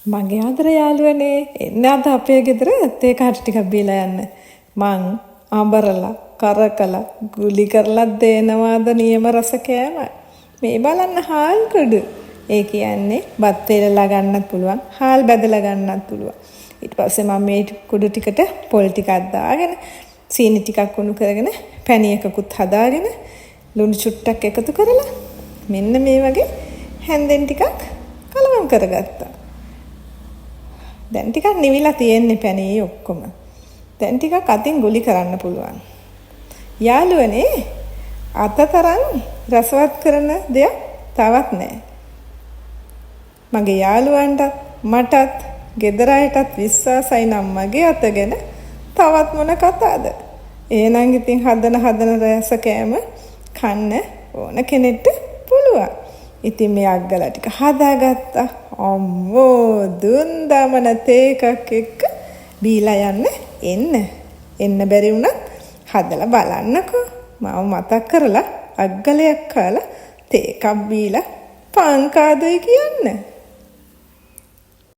මගේ ආදර යාළුවනේ එන්න අද අපේ ගෙදර තේ කාටි ටිකක් බීලා යන්න. මං අඹරලා කරකලා ගුලි කරලා දෙනවාද නියම රස කෑම. මේ බලන්න හාල් කුඩු. ඒ කියන්නේ බත් වේලලා ගන්නත් පුළුවන්, හාල් බැදලා ගන්නත් පුළුවන්. ඊට පස්සේ මම මේ කුඩු ටිකට පොල් ටිකක් දාගෙන, සීනි ටිකක් උණු කරගෙන, පැණි එකකුත් හදාගෙන, ලුණු චුට්ටක් එකතු කරලා මෙන්න මේ වගේ හැන්දෙන් ටිකක් කලවම් කරගත්තා. දැන් ටිකක් නිවිලා තියෙන්නේ පැණි ඔක්කොම. දැන් ටිකක් අතින් ගුලි කරන්න පුළුවන්. යාළුවනේ අතතරන් රසවත් කරන දෙයක් තවත් නැහැ. මගේ යාළුවන්ට මටත් ගෙදර අයටත් විශ්වාසයි නම් මගේ අත ගැන තවත් මොන කතාවද? එහෙනම් ඉතින් හදන රස කෑම කන්න ඕන කෙනෙක්ට පුළුවන්. ඉතින් මේ අග්ගලා ටික හදාගත්තා. අම්මෝ දුන්දාමන තේ එකක් එක්ක බීලා එන්න බැරි වුණත් හදලා බලන්නකෝ. මම මතක් කරලා අග්ගලයක් කාලා තේ එකක් බීලා පංකාදයි කියන්න.